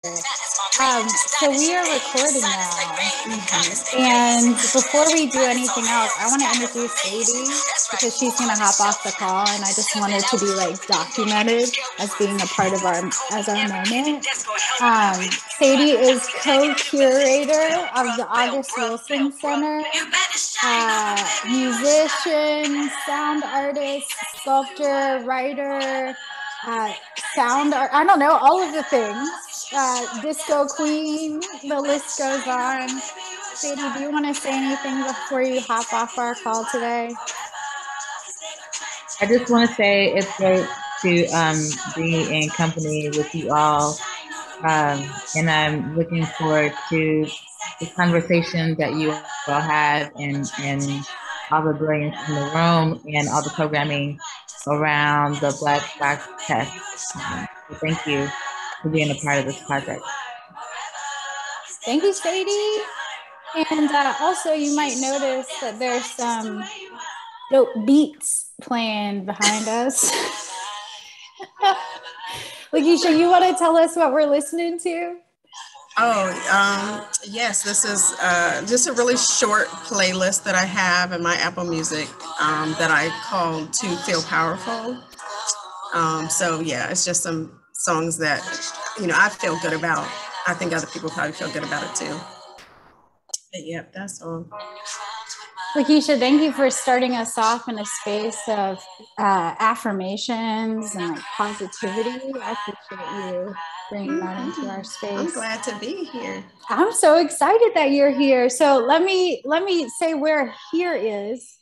So we are recording now. And before we do anything else, I want to introduce Sadie because she's going to hop off the call, and I just wanted to be like documented as being a part of our moment. Sadie is co-curator of the August Wilson Center, musician, sound artist, sculptor, writer, sound art, I don't know, all of the things. Disco queen, the list goes on. Sadie, do you want to say anything before you hop off our call today? I just want to say it's great to be in company with you all, and I'm looking forward to the conversation that you all have and all the brilliance in the room and all the programming around the Black Box Test. So thank you for being a part of this project. Thank you, Sadie. And also, you might notice that there's some dope beats playing behind us. LaKeisha, you want to tell us what we're listening to? Oh, yes, this is just a really short playlist that I have in my Apple Music that I call To Feel Powerful. So yeah, it's just some songs that, you know, I feel good about. I think other people probably feel good about it too. But yep, that's all. LaKeisha, thank you for starting us off in a space of affirmations and like positivity. I appreciate you bringing that into our space. I'm glad to be here. I'm so excited that you're here. So let me say where here is.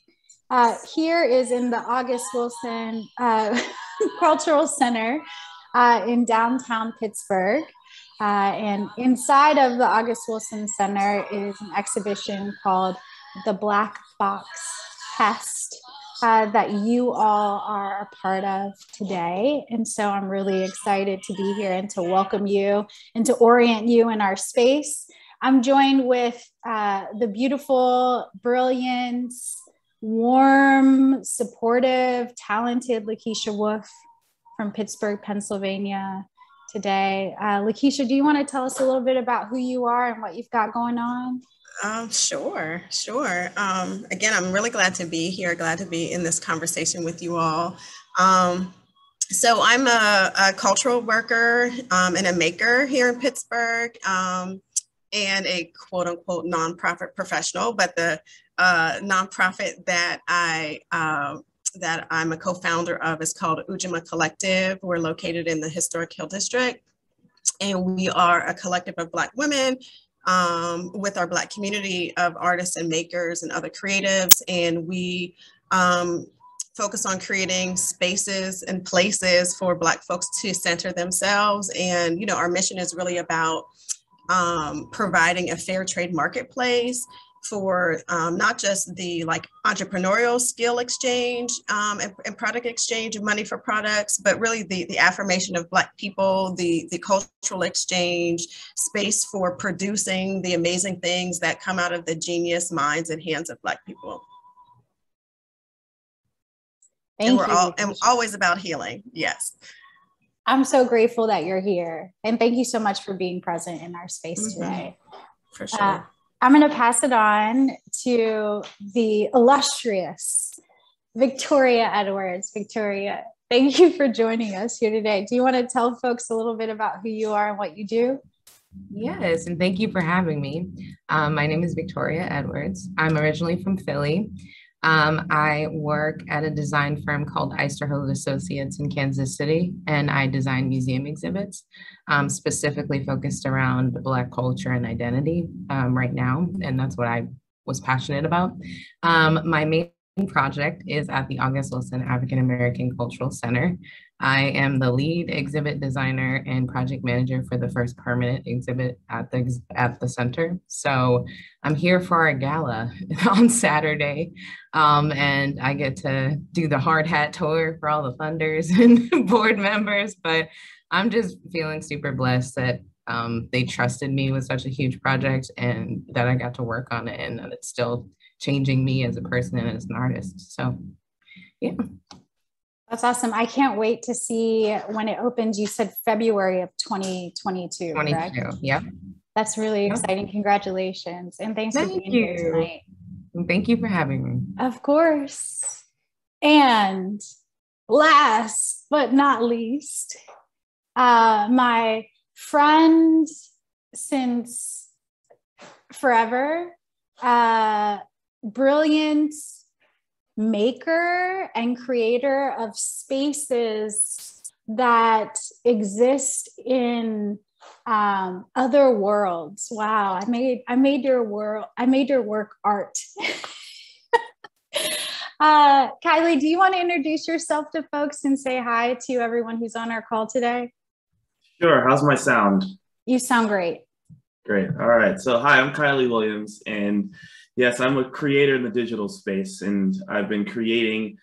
Here is in the August Wilson Cultural Center in downtown Pittsburgh. And inside of the August Wilson Center is an exhibition called The Black Box Test that you all are a part of today. And so I'm really excited to be here and to welcome you and to orient you in our space. I'm joined with the beautiful, brilliant, warm, supportive, talented LaKeisha Wolf from Pittsburgh, Pennsylvania today. LaKeisha, do you want to tell us a little bit about who you are and what you've got going on? Sure. Again, I'm really glad to be here, glad to be in this conversation with you all. So I'm a cultural worker and a maker here in Pittsburgh, and a quote unquote nonprofit professional, but the nonprofit that I'm a co-founder of is called Ujima Collective. We're located in the historic Hill District, and we are a collective of Black women with our Black community of artists and makers and other creatives. And we focus on creating spaces and places for Black folks to center themselves. And, you know, our mission is really about providing a fair trade marketplace for not just the like entrepreneurial skill exchange and product exchange of money for products, but really the affirmation of Black people, the cultural exchange space for producing the amazing things that come out of the genius minds and hands of Black people. And we're always about healing. Yes. I'm so grateful that you're here. And thank you so much for being present in our space today. For sure. I'm going to pass it on to the illustrious Victoria Edwards. Victoria, thank you for joining us here today. Do you want to tell folks a little bit about who you are and what you do? Yes, and thank you for having me. My name is Victoria Edwards. I'm originally from Philly. I work at a design firm called Eisterholt Associates in Kansas City, and I design museum exhibits, specifically focused around Black culture and identity right now, and that's what I was passionate about. My main project is at the August Wilson African American Cultural Center. I am the lead exhibit designer and project manager for the first permanent exhibit at the center. So I'm here for our gala on Saturday, and I get to do the hard hat tour for all the funders and board members, but I'm just feeling super blessed that they trusted me with such a huge project and that I got to work on it, and that it's still changing me as a person and as an artist. So, yeah. That's awesome. I can't wait to see when it opens. You said February of 2022, correct? Yep. That's really exciting. Congratulations. And thanks for being here tonight. Thank you for having me. Of course. And last but not least, my friend since forever, brilliant maker and creator of spaces that exist in other worlds. Wow, I made your work art. Kylie, do you want to introduce yourself to folks and say hi to everyone who's on our call today? Sure. How's my sound? You sound great. Great. All right. So hi, I'm Kylie Williams, and yes, I'm a creator in the digital space, and I've been creating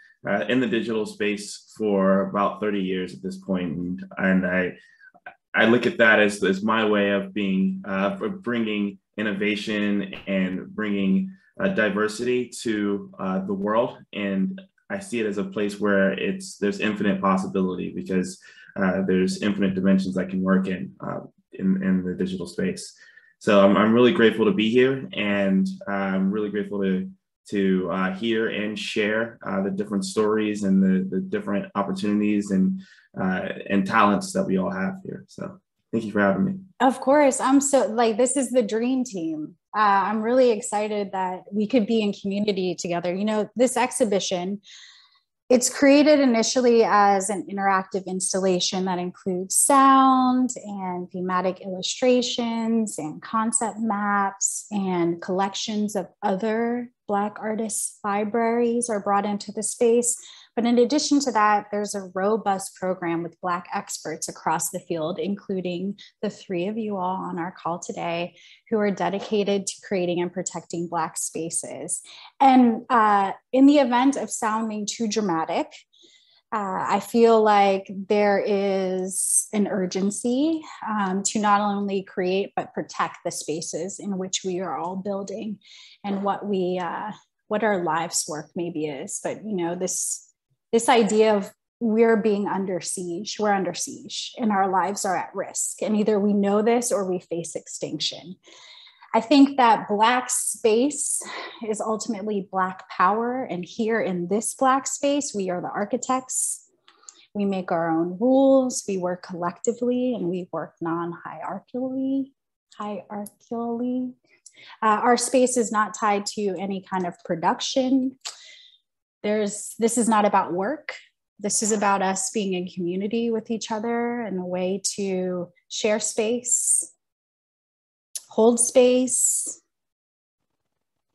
in the digital space for about 30 years at this point, and I look at that as my way of being bringing innovation and bringing diversity to the world, and I see it as a place where there's infinite possibility because there's infinite dimensions I can work in the digital space. So I'm really grateful to be here, and I'm really grateful to hear and share the different stories and the different opportunities and talents that we all have here. So thank you for having me. Of course. I'm so this is the dream team. I'm really excited that we could be in community together. You know, this exhibition, it's created initially as an interactive installation that includes sound and thematic illustrations and concept maps, and collections of other Black artists' libraries are brought into the space. But in addition to that, there's a robust program with Black experts across the field, including the three of you all on our call today, who are dedicated to creating and protecting Black spaces. And in the event of sounding too dramatic, I feel like there is an urgency to not only create, but protect the spaces in which we are all building and what our life's work maybe is. But, you know, this idea of we're being under siege, we're under siege, and our lives are at risk. And either we know this or we face extinction. I think that Black space is ultimately Black power. And here in this Black space, we are the architects. We make our own rules. We work collectively, and we work non-hierarchically. Our space is not tied to any kind of production. This is not about work. This is about us being in community with each other and a way to share space, hold space,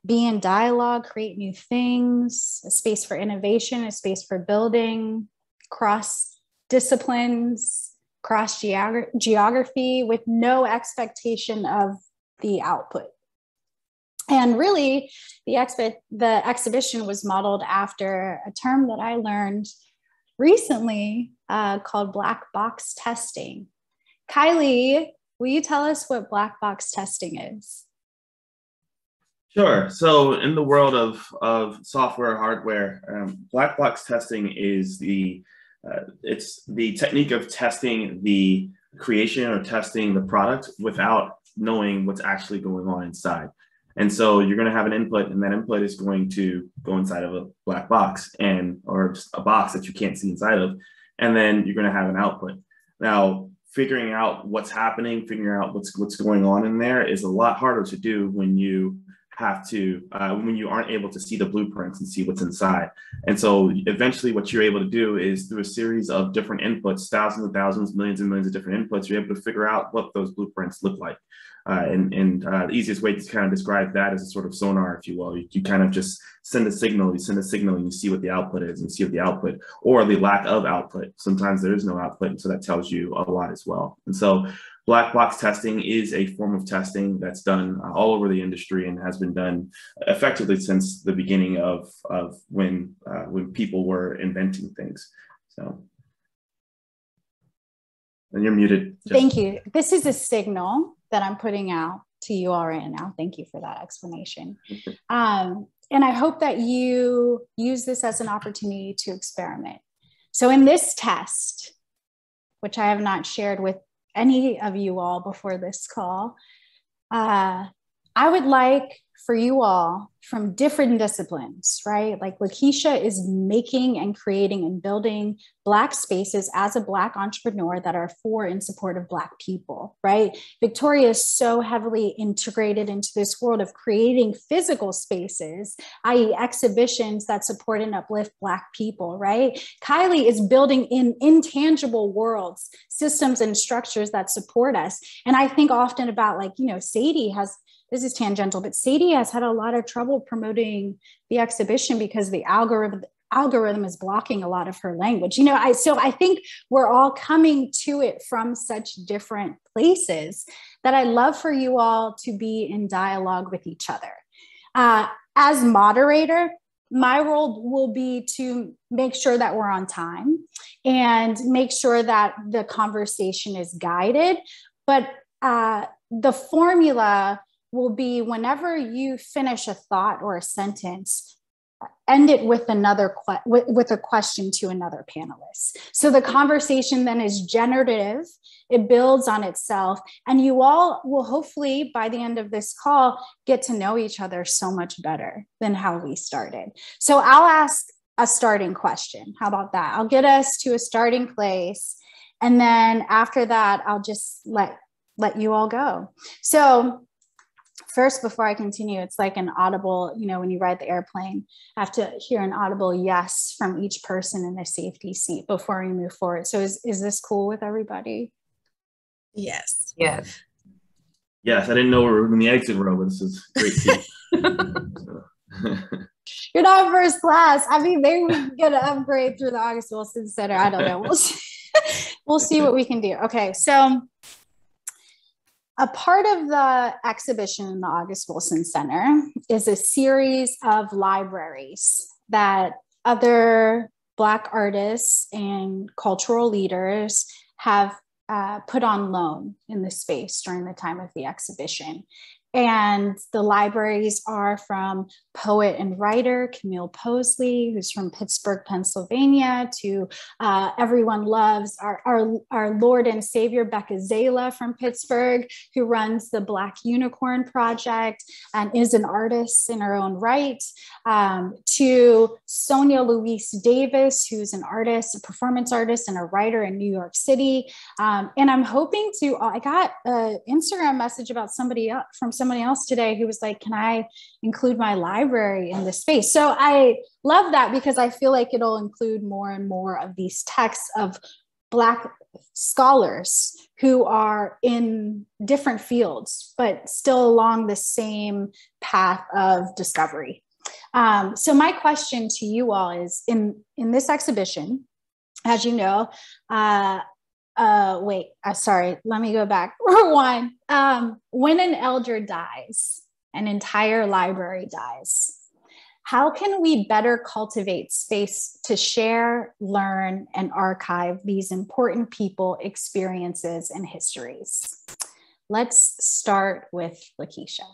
be in dialogue, create new things, a space for innovation, a space for building, cross disciplines, cross geography, with no expectation of the output. And really, the exhibition was modeled after a term that I learned recently called black box testing. Kylie, will you tell us what black box testing is? Sure. So in the world of software, hardware, black box testing is it's the technique of testing the creation or testing the product without knowing what's actually going on inside. And so you're going to have an input, and that input is going to go inside of a black box or just a box that you can't see inside of. And then you're going to have an output. Now, figuring out what's happening, figuring out what's going on in there is a lot harder to do when you when you aren't able to see the blueprints and see what's inside. And so eventually what you're able to do is, through a series of different inputs, thousands and thousands, millions and millions of different inputs, you're able to figure out what those blueprints look like. The easiest way to kind of describe that is a sort of sonar, if you will. You kind of just send a signal, and you see what the output is, and you see what the output or the lack of output. Sometimes there is no output, and so that tells you a lot as well. And so black box testing is a form of testing that's done all over the industry and has been done effectively since the beginning of when people were inventing things. So, and you're muted. Jessica. Thank you. This is a signal that I'm putting out to you all right now. Thank you for that explanation. And I hope that you use this as an opportunity to experiment, So in this test, which I have not shared with any of you all before this call, I would like for you all from different disciplines, right? Like LaKeisha is making and creating and building Black spaces as a Black entrepreneur that are for and support of Black people, right? Victoria is so heavily integrated into this world of creating physical spaces, i.e. exhibitions that support and uplift Black people, right? Kylie is building in intangible worlds, systems and structures that support us. And I think often about like, you know, Sadie has, this is tangential, but Sadie has had a lot of trouble promoting the exhibition because the algorithm is blocking a lot of her language. You know, so I think we're all coming to it from such different places that I love for you all to be in dialogue with each other. As moderator, my role will be to make sure that we're on time and make sure that the conversation is guided. But the formula will be whenever you finish a thought or a sentence, end it with with a question to another panelist. So the conversation then is generative, it builds on itself, and you all will hopefully by the end of this call get to know each other so much better than how we started. So I'll ask a starting question. How about that? I'll get us to a starting place, and then after that, I'll just let you all go. So first, before I continue, it's like an audible, you know, when you ride the airplane, I have to hear an audible yes from each person in the safety seat before we move forward. So is this cool with everybody? Yes. Yes. Yes, I didn't know we were in the exit row, but this is great seat. You're not first class. I mean, they were gonna upgrade through the August Wilson Center. I don't know. We'll see. We'll see what we can do. Okay, so a part of the exhibition in the August Wilson Center is a series of libraries that other Black artists and cultural leaders have put on loan in the space during the time of the exhibition. And the libraries are from poet and writer Camille Posley, who's from Pittsburgh, Pennsylvania, to everyone loves our Lord and Savior Becca Zala from Pittsburgh, who runs the Black Unicorn Project and is an artist in her own right, to Sonia Louise Davis, who's an artist, a performance artist and a writer in New York City. And I'm hoping to, I got an Instagram message about somebody else today who was like, can I include my library in this space? So I love that because I feel like it'll include more and more of these texts of Black scholars who are in different fields, but still along the same path of discovery. So my question to you all is, in this exhibition, as you know, sorry, let me go back. One, when an elder dies, an entire library dies. How can we better cultivate space to share, learn, and archive these important people, experiences, and histories? Let's start with LaKeisha.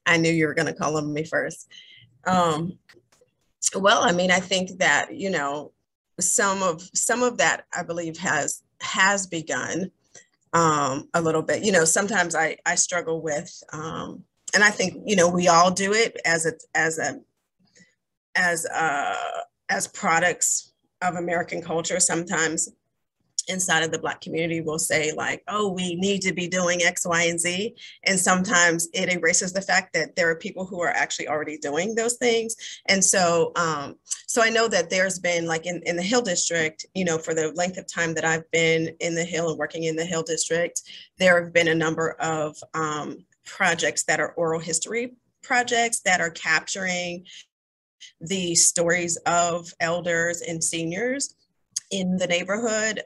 I knew you were going to call on me first. Well, I mean, I think that, you know, some of that I believe has begun a little bit. You know, sometimes I struggle with, and I think, you know, we all do it as products of American culture. Sometimes inside of the Black community we'll say like, oh, we need to be doing X, Y, and Z. And sometimes it erases the fact that there are people who are actually already doing those things. And so, so I know that there's been like in the Hill District, you know, for the length of time that I've been in the Hill and working in the Hill District, there have been a number of projects that are oral history projects that are capturing the stories of elders and seniors in the neighborhood,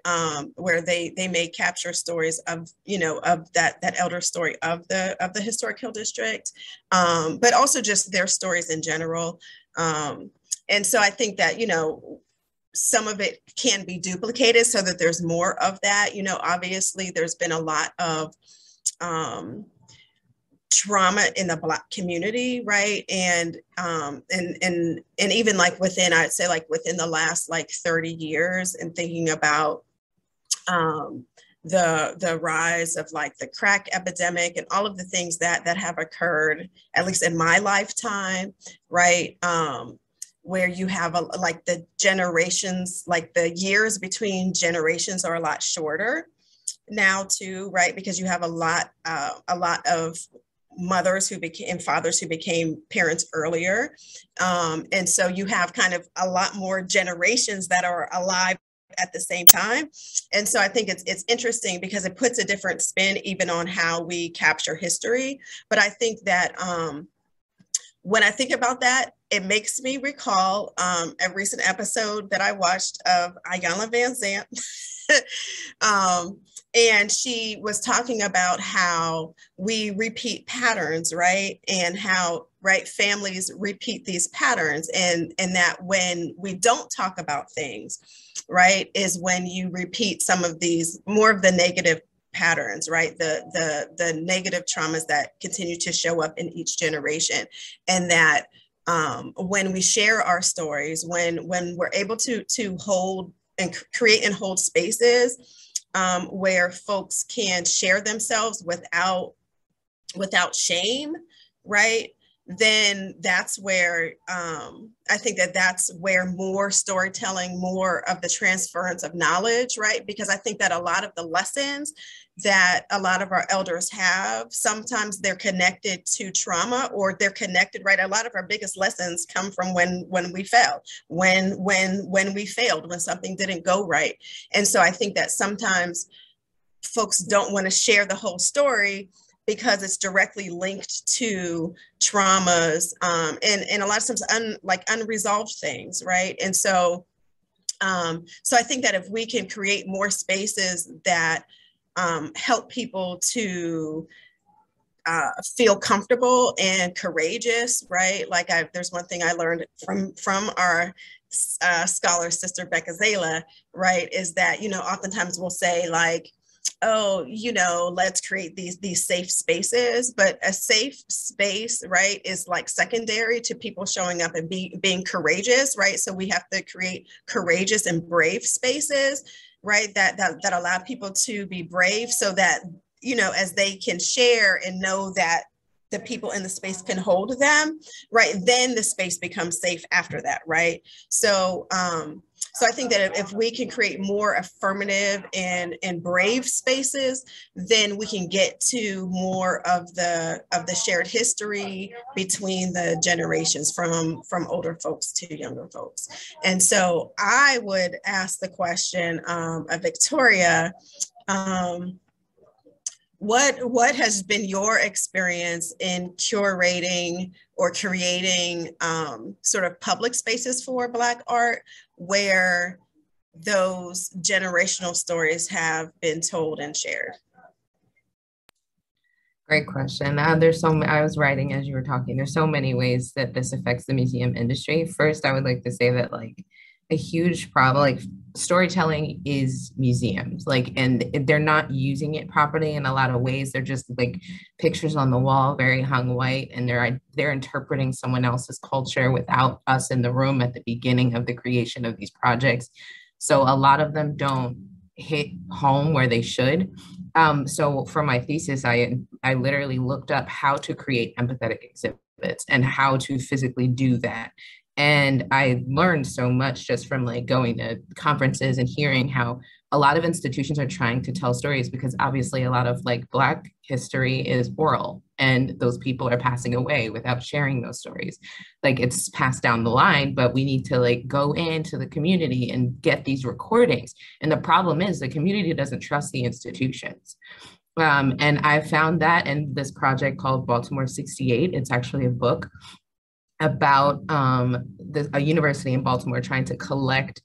where they may capture stories of, you know, of that elder story of the historic Hill District, but also just their stories in general. And so I think that, you know, some of it can be duplicated so that there's more of that. You know, obviously there's been a lot of trauma in the Black community, right? And even like within, I'd say like within the last like 30 years, and thinking about the rise of like the crack epidemic and all of the things that have occurred, at least in my lifetime, right? Where you have like the generations, like the years between generations are a lot shorter now too, right? Because you have a lot of mothers who became fathers who became parents earlier. And so you have kind of a lot more generations that are alive at the same time. And so I think it's interesting because it puts a different spin even on how we capture history. But I think that when I think about that, it makes me recall a recent episode that I watched of Ayanna Van Zant. And she was talking about how we repeat patterns, right? And how, right, families repeat these patterns, and that when we don't talk about things, right, is when you repeat some of these, more of the negative patterns, right? The negative traumas that continue to show up in each generation. And that when we share our stories, when we're able to hold and create and hold spaces where folks can share themselves without shame, right? Then that's where I think that's where more storytelling, more of the transference of knowledge, right? Because I think that a lot of the lessons that a lot of our elders have, sometimes they're connected to trauma, or they're connected, right? A lot of our biggest lessons come from when we fell, when we failed, when something didn't go right. And so I think that sometimes folks don't want to share the whole story because it's directly linked to traumas and a lot of times unresolved things, right? And so, so I think that if we can create more spaces that help people to feel comfortable and courageous, right? Like there's one thing I learned from our scholar sister Becca Zala, right? Is that, oftentimes we'll say like, oh, let's create these safe spaces, but a safe space, right, is like secondary to people showing up and being courageous, right? So we have to create courageous and brave spaces, right, that allow people to be brave, so that, as they can share and know that the people in the space can hold them, right, then the space becomes safe after that, right? So so I think that if we can create more affirmative and brave spaces, then we can get to more of the shared history between the generations, from older folks to younger folks. And so I would ask the question of Victoria, what has been your experience in curating or creating sort of public spaces for Black art where those generational stories have been told and shared? Great question. There's I was writing as you were talking, there's so many ways that this affects the museum industry. First, I would like to say that like a huge problem, like storytelling is museums, and they're not using it properly in a lot of ways. They're just like pictures on the wall, very hung white, and they're interpreting someone else's culture without us in the room at the beginning of the creation of these projects. So a lot of them don't hit home where they should. So for my thesis, I literally looked up how to create empathetic exhibits and how to physically do that. And I learned so much just from like going to conferences and hearing how a lot of institutions are trying to tell stories, because obviously a lot of like Black history is oral, and those people are passing away without sharing those stories. Like it's passed down the line, but we need to like go into the community and get these recordings. And the problem is the community doesn't trust the institutions. And I found that in this project called Baltimore 68. It's actually a book about a university in Baltimore trying to collect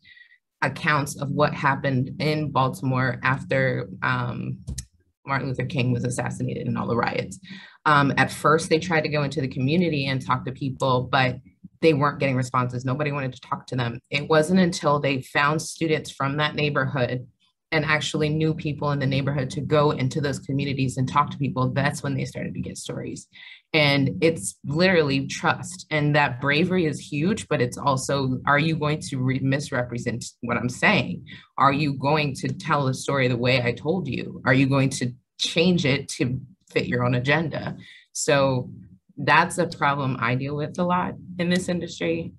accounts of what happened in Baltimore after Martin Luther King was assassinated and all the riots. At first, they tried to go into the community and talk to people, but they weren't getting responses. Nobody wanted to talk to them. It wasn't until they found students from that neighborhood and actually knew people in the neighborhood to go into those communities and talk to people, that's when they started to get stories. And it's literally trust. And that bravery is huge, but it's also, are you going to misrepresent what I'm saying? Are you going to tell the story the way I told you? Are you going to change it to fit your own agenda? So that's a problem I deal with a lot in this industry.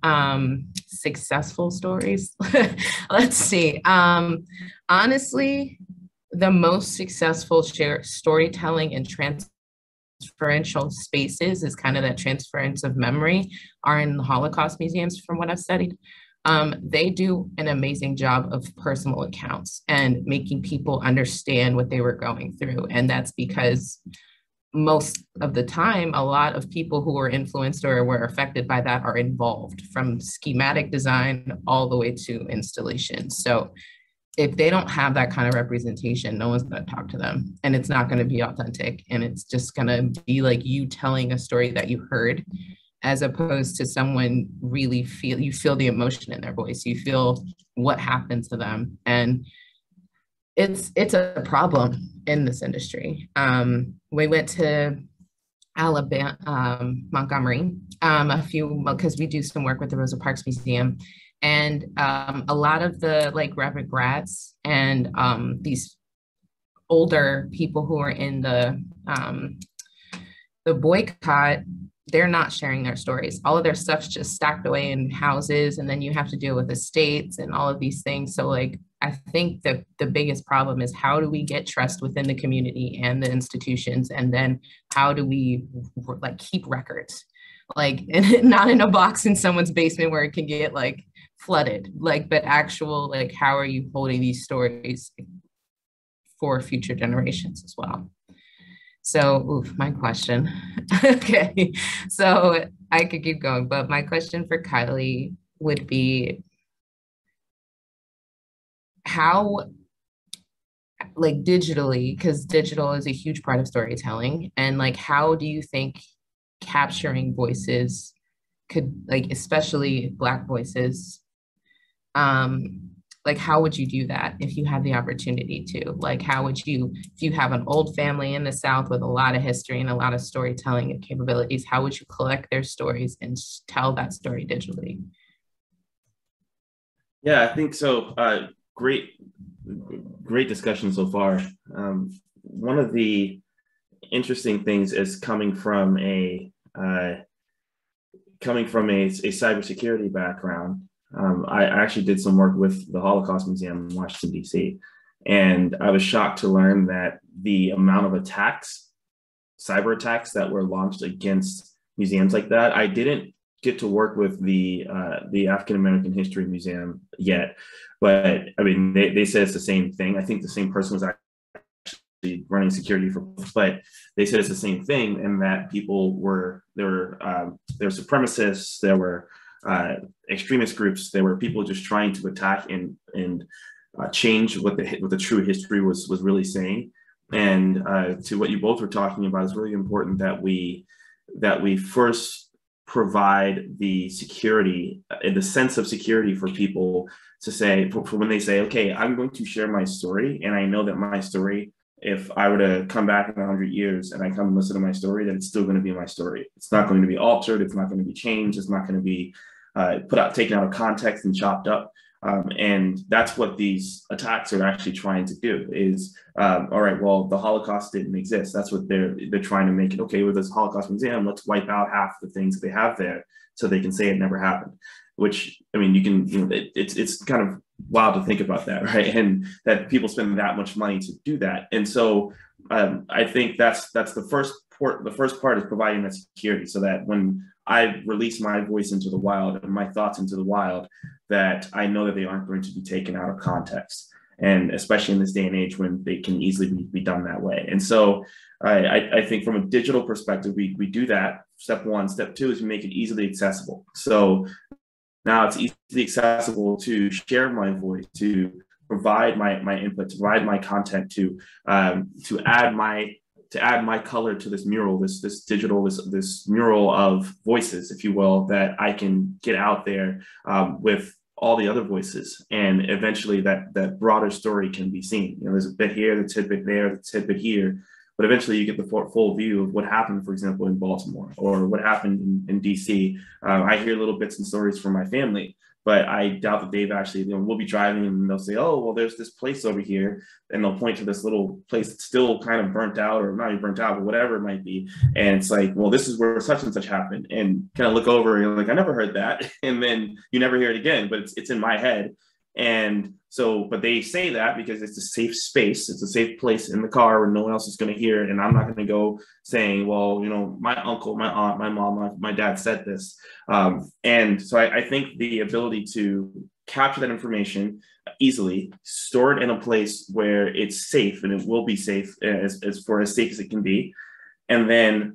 Successful stories. Let's see. Honestly, the most successful storytelling and transferential spaces is kind of that transference of memory are in the Holocaust museums, from what I've studied. They do an amazing job of personal accounts and making people understand what they were going through. And that's because most of the time, a lot of people who were influenced or were affected by that are involved, from schematic design all the way to installation. So if they don't have that kind of representation, no one's going to talk to them, and it's not going to be authentic. And it's just going to be like you telling a story that you heard, as opposed to someone really you feel the emotion in their voice, you feel what happened to them. And it's a problem in this industry. We went to Alabama, Montgomery, because we do some work with the Rosa Parks Museum, and a lot of the like Reverend Grads and these older people who are in the boycott, they're not sharing their stories. All of their stuff's just stacked away in houses, and then you have to deal with estates and all of these things. So like, I think that the biggest problem is, how do we get trust within the community and the institutions? And then how do we like keep records? Like, and not in a box in someone's basement where it can get like flooded, like, but actual, like, how are you holding these stories for future generations as well? So, my question. Okay, so I could keep going, but my question for Kylie would be, how, like digitally, because digital is a huge part of storytelling, and like, how do you think capturing voices could, like, especially Black voices, like, how would you do that if you had the opportunity to? Like, how would you, if you have an old family in the South with a lot of history and a lot of storytelling capabilities, how would you collect their stories and tell that story digitally? Yeah, I think so. Great discussion so far. One of the interesting things is coming from a cybersecurity background. I actually did some work with the Holocaust Museum in Washington, D.C., and I was shocked to learn that the amount of attacks, cyber attacks that were launched against museums like that. I didn't get to work with the African American History Museum yet, but I mean, they said it's the same thing. I think the same person was actually running security for both, but they said it's the same thing, and that people were supremacists, there were extremist groups, there were people just trying to attack and change what the true history was really saying. And to what you both were talking about, it's really important that we first provide the security, the sense of security for people to say, for when they say, okay, I'm going to share my story, and I know that my story, if I were to come back in 100 years and I come and listen to my story, then it's still going to be my story. It's not going to be altered. It's not going to be changed. It's not going to be taken out of context and chopped up. And that's what these attacks are actually trying to do is, all right, well, the Holocaust didn't exist. That's what they're trying to make it. Okay, with this Holocaust Museum, let's wipe out half the things that they have there so they can say it never happened. Which, I mean, it's kind of wild to think about that, right? And that people spend that much money to do that. And so I think that's the first part. The first part is providing that security, so that when I release my voice into the wild and my thoughts into the wild, that I know that they aren't going to be taken out of context. And especially in this day and age when they can easily be done that way. And so I think from a digital perspective, we do that. Step one. Step two is we make it easily accessible. So now it's easily accessible to share my voice, to provide my input, to provide my content, to add my color to this mural, this digital, this mural of voices, if you will, that I can get out there with all the other voices, and eventually that broader story can be seen. You know, there's a bit here, the tidbit there, the tidbit here, but eventually you get the full view of what happened, for example, in Baltimore, or what happened in DC. I hear little bits and stories from my family, but I doubt that they've actually, you know, we'll be driving and they'll say, oh, well, there's this place over here. And they'll point to this little place that's still kind of burnt out, or not even burnt out, but whatever it might be. And it's like, well, this is where such and such happened. And kind of look over and you're like, I never heard that. And then you never hear it again, but it's in my head. And so, but they say that because it's a safe space. It's a safe place in the car where no one else is going to hear it. And I'm not going to go saying, well, you know, my uncle, my aunt, my mom, my dad said this. And so I think the ability to capture that information easily, store it in a place where it's safe, and it will be safe as safe as it can be. And then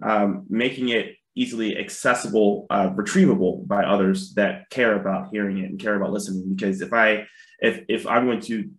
making it easily accessible, retrievable by others that care about hearing it and care about listening. Because if I'm going to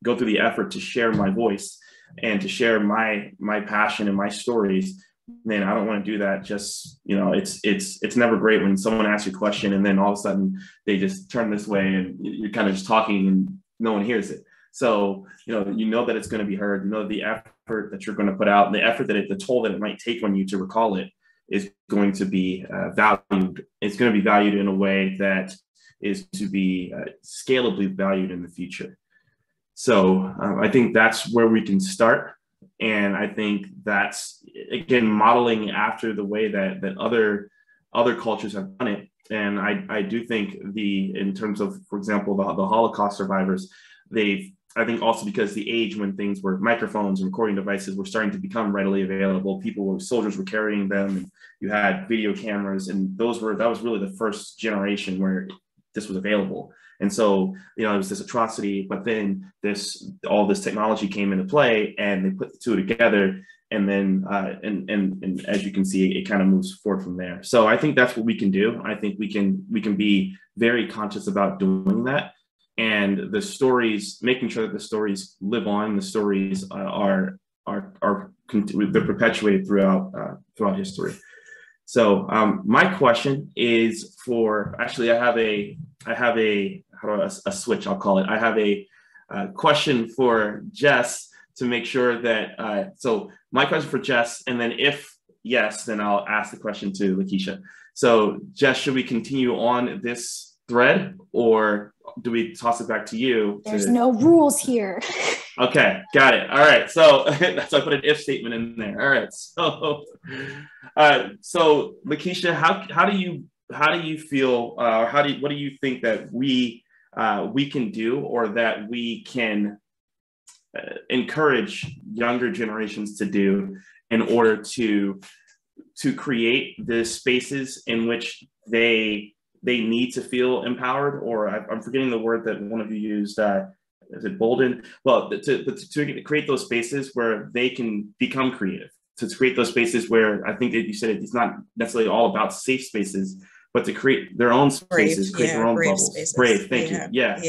go through the effort to share my voice and to share my passion and my stories, then I don't want to do that. Just, you know, it's never great when someone asks you a question and then all of a sudden they just turn this way and you're kind of just talking and no one hears it. So, you know that it's going to be heard. You know, the effort that you're going to put out and the effort the toll that it might take on you to recall it is going to be valued. It's going to be valued in a way that is to be scalably valued in the future. So I think that's where we can start. And I think that's, again, modeling after the way that other cultures have done it. And I do think in terms of, for example, the Holocaust survivors, I think also because the age when things were microphones and recording devices were starting to become readily available, soldiers were carrying them, and you had video cameras, and that was really the first generation where this was available. And so, you know, it was this atrocity, but then all this technology came into play, and they put the two together, and then and as you can see, it kind of moves forward from there. So I think that's what we can do. I think we can be very conscious about doing that. And the stories, making sure that the stories live on, the stories they're perpetuated throughout history. So my question is I have a switch, I'll call it. I have a question for Jess to make sure that, so my question for Jess, and then if yes, then I'll ask the question to LaKeisha. So Jess, should we continue on this thread, or do we toss it back to you? There's no rules here. Okay, got it. All right, so I put an if statement in there. All right, so LaKeisha, how do you feel? What do you think that we can do, or that we can encourage younger generations to do in order to create the spaces in which they need to feel empowered, or I'm forgetting the word that one of you used. Is it bolden? Well, to create those spaces where they can become creative, to create those spaces where, I think that you said it's not necessarily all about safe spaces, but to create their own spaces, create their own bubbles. Spaces. Brave, thank you. Yeah.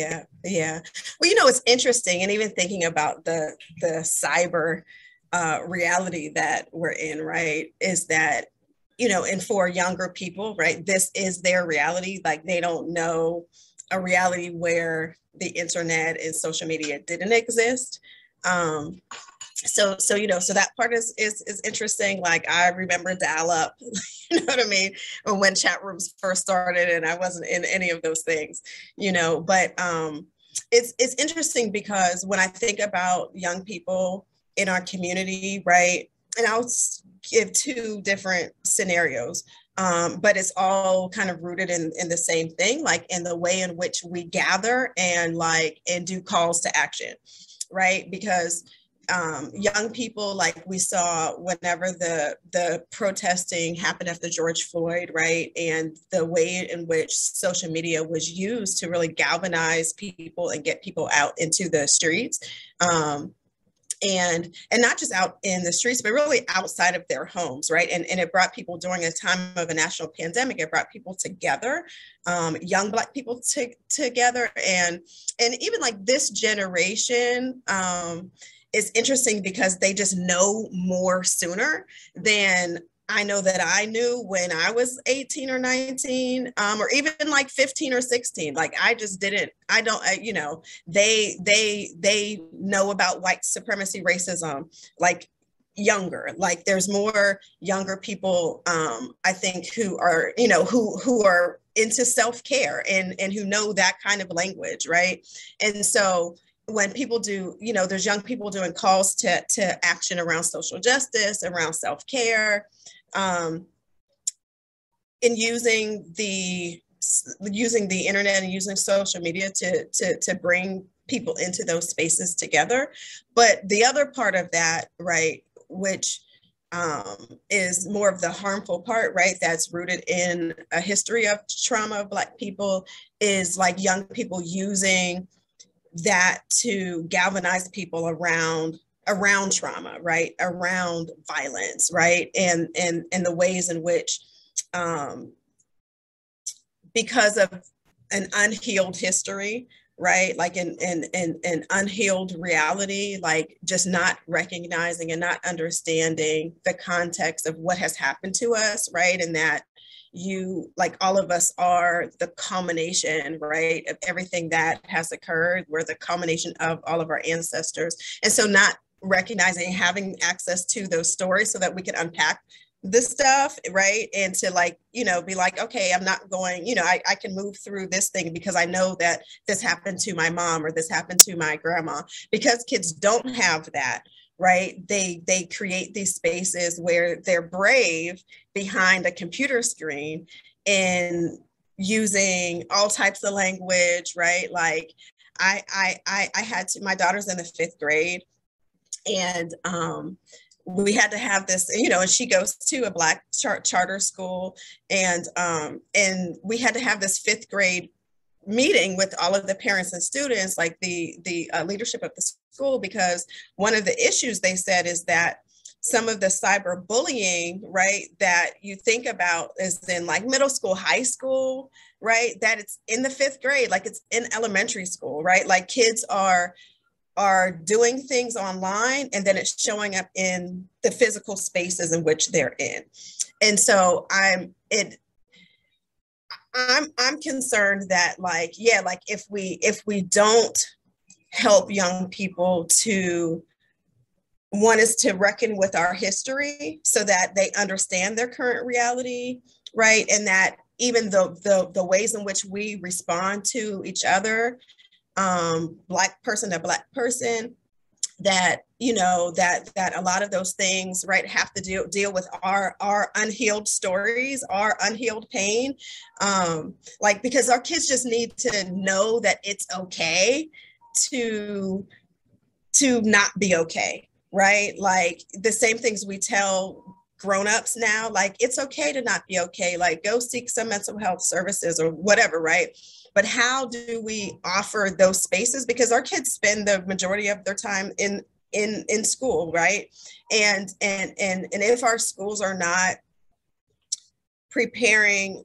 Well, you know, it's interesting, and even thinking about the cyber reality that we're in, right, is that, you know, and for younger people, right, this is their reality. Like, they don't know a reality where the internet and social media didn't exist. So you know, so that part is interesting. Like, I remember dial-up, you know what I mean, when chat rooms first started, and I wasn't in any of those things, you know. But it's interesting because when I think about young people in our community, right, and I'll give two different scenarios. But it's all kind of rooted in the same thing, like in the way in which we gather and do calls to action, right? Because young people, like we saw whenever the protesting happened after George Floyd, right? And the way in which social media was used to really galvanize people and get people out into the streets. And not just out in the streets, but really outside of their homes, right? And it brought people, during a time of a national pandemic, it brought people together, young Black people together. And even like this generation is interesting because they just know more sooner than I know that I knew when I was 18 or 19, or even like 15 or 16. Like I just didn't, you know, they know about white supremacy, racism, like younger. Like there's more younger people, I think, who are, you know, who are into self-care and who know that kind of language, right? And so when people do, you know, there's young people doing calls to action around social justice, around self-care, and using the internet and using social media to bring people into those spaces together. But the other part of that, right, which is more of the harmful part, right, that's rooted in a history of trauma of Black people, is like young people using that to galvanize people around trauma, right, around violence, right, and the ways in which, because of an unhealed history, right, like an unhealed reality, like just not recognizing and not understanding the context of what has happened to us, right, and that you, like all of us, are the culmination, right, of everything that has occurred. We're the culmination of all of our ancestors. And so not recognizing, having access to those stories so that we can unpack this stuff, right, and to, like, you know, be like, okay, I'm not going, you know, I can move through this thing because I know that this happened to my mom or this happened to my grandma. Because kids don't have that, right, they create these spaces where they're brave behind a computer screen and using all types of language, right? Like I had to, my daughter's in the 5th grade, and we had to have this, you know, and she goes to a Black charter school, and we had to have this 5th grade meeting with all of the parents and students, like the leadership of the school, because one of the issues they said is that some of the cyberbullying, right, that you think about is in like middle school, high school, right, that it's in the 5th grade, like it's in elementary school, right, like kids are doing things online and then it's showing up in the physical spaces in which they're in. And so I'm concerned that, like, yeah, like if we don't help young people to, one is to reckon with our history so that they understand their current reality, right? And that even the ways in which we respond to each other, Black person to Black person, that, you know, that a lot of those things, right, have to deal with our unhealed stories, our unhealed pain, like, because our kids just need to know that it's okay to not be okay, right? Like the same things we tell grown-ups now, like it's okay to not be okay, like go seek some mental health services or whatever, right? But how do we offer those spaces? Because our kids spend the majority of their time in school, right? And if our schools are not preparing,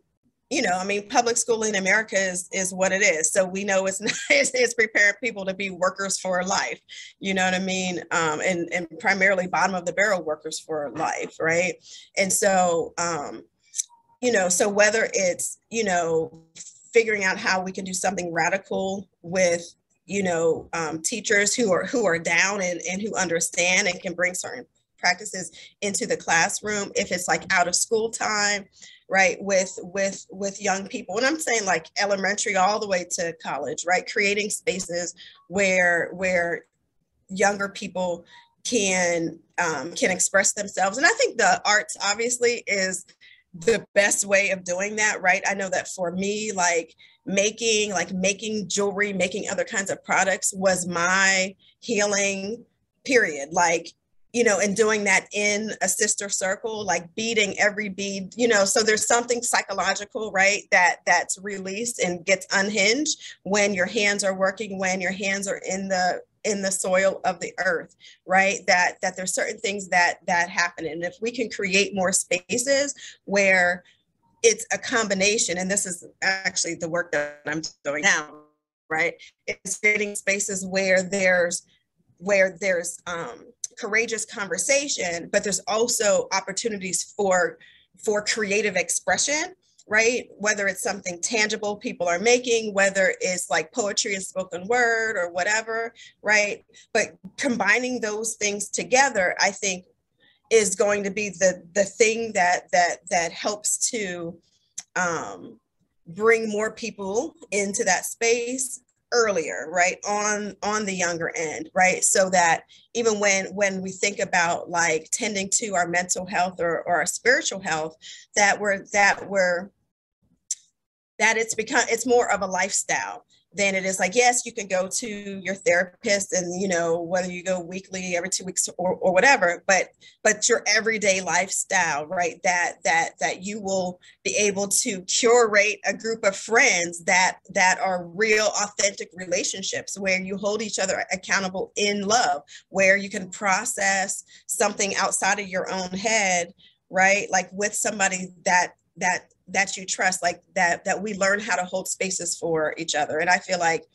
you know, I mean, public school in America is what it is. So we know it's not, it's preparing people to be workers for life, you know what I mean? And primarily bottom of the barrel workers for life, right? And so, you know, so whether it's, you know, figuring out how we can do something radical with, you know, teachers who are down and who understand and can bring certain practices into the classroom, if it's like out of school time, right, with young people. And I'm saying like elementary all the way to college, right, creating spaces where younger people can express themselves. And I think the arts obviously is the best way of doing that, right? I know that for me, like making jewelry, making other kinds of products was my healing period. Like, you know, and doing that in a sister circle, like beading every bead, you know, so there's something psychological, right, that's released and gets unhinged when your hands are working, when your hands are in the soil of the earth, right, that there's certain things that happen. And if we can create more spaces where it's a combination, and this is actually the work that I'm doing now, right, it's creating spaces where there's courageous conversation, but there's also opportunities for creative expression, right? Whether it's something tangible people are making, whether it's like poetry and spoken word or whatever, right? But combining those things together, I think, is going to be the thing that helps to bring more people into that space earlier, right, on the younger end, right? So that even when we think about like tending to our mental health or our spiritual health, that it's more of a lifestyle than it is like, yes, you can go to your therapist and, you know, whether you go weekly, every 2 weeks or whatever, but your everyday lifestyle, right? That you will be able to curate a group of friends that are real, authentic relationships where you hold each other accountable in love, where you can process something outside of your own head, right? Like with somebody that you trust, like that we learn how to hold spaces for each other. And I feel like,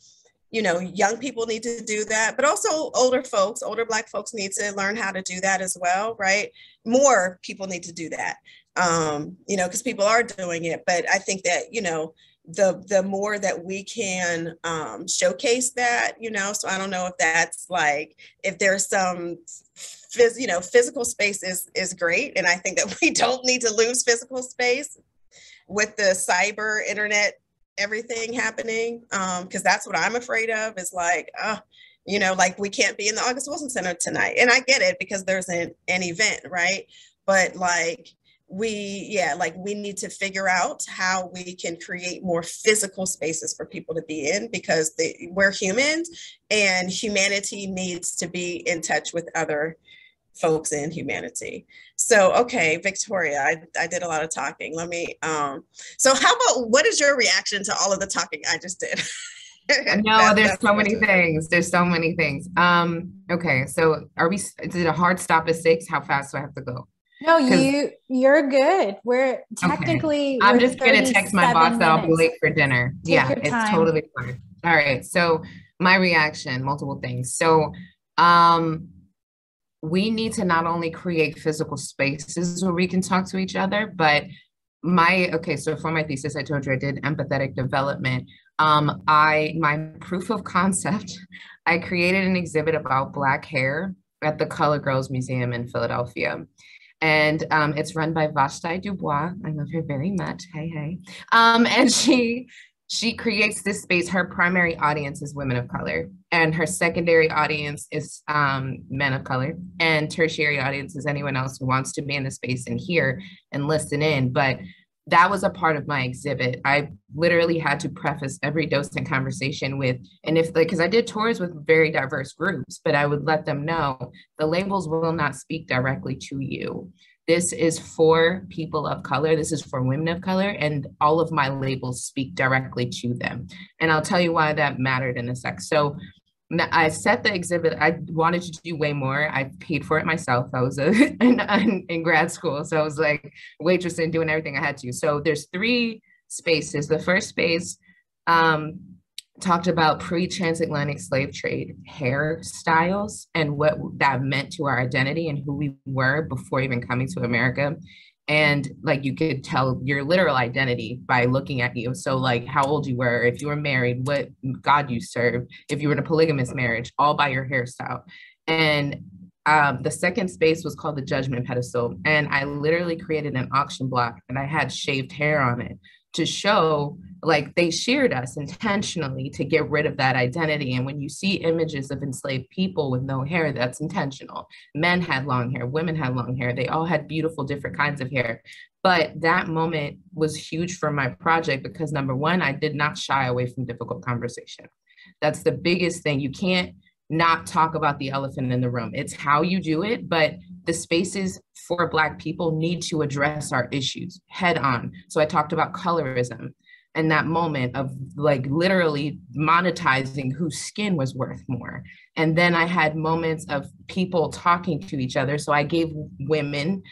you know, young people need to do that, but also older Black folks need to learn how to do that as well, right? More people need to do that, you know, because people are doing it. But I think that, you know, the more that we can showcase that, you know, so I don't know if that's like, if there's some physical space is great. And I think that we don't need to lose physical space with the cyber internet, everything happening. Because that's what I'm afraid of, is like, you know, like we can't be in the August Wilson Center tonight. And I get it because there's an event, right? But like we need to figure out how we can create more physical spaces for people to be in, because we're humans and humanity needs to be in touch with other folks in humanity. So, okay, Victoria, I did a lot of talking. Let me, so how about, what is your reaction to all of the talking I just did? No, there's so many things. There's so many things. Okay, so is it a hard stop at 6? How fast do I have to go? No, you're good. We're technically, okay. I'm just gonna text my boss that I'll be late for dinner. Take your time. It's totally fine. All right, so my reaction, multiple things. So, we need to not only create physical spaces where we can talk to each other, but so for my thesis, I told you I did empathetic development. My proof of concept, I created an exhibit about Black hair at the Color Girls Museum in Philadelphia. And it's run by Vashti Dubois. I love her very much. Hey. And she creates this space. Her primary audience is women of color, and her secondary audience is men of color, and tertiary audience is anyone else who wants to be in the space and hear and listen in. But that was a part of my exhibit. I literally had to preface every docent conversation with, and because I did tours with very diverse groups, but I would let them know the labels will not speak directly to you. This is for people of color. This is for women of color, and all of my labels speak directly to them. And I'll tell you why that mattered in a sec. So I set the exhibit. I wanted to do way more. I paid for it myself. I was in grad school. So I was like waitressing, doing everything I had to. So there's 3 spaces. The first space talked about pre-transatlantic slave trade hairstyles and what that meant to our identity and who we were before even coming to America. And like, you could tell your literal identity by looking at you. So like how old you were, if you were married, what God you served, if you were in a polygamous marriage, all by your hairstyle. And the second space was called the Judgment Pedestal. And I literally created an auction block and I had shaved hair on it to show, like, they sheared us intentionally to get rid of that identity. And when you see images of enslaved people with no hair, that's intentional. Men had long hair, women had long hair. They all had beautiful different kinds of hair. But that moment was huge for my project because, number one, I did not shy away from difficult conversation. That's the biggest thing. You can't not talk about the elephant in the room. It's how you do it, but the spaces for Black people need to address our issues head on. So I talked about colorism and that moment of like literally monetizing whose skin was worth more. And then I had moments of people talking to each other. So I gave women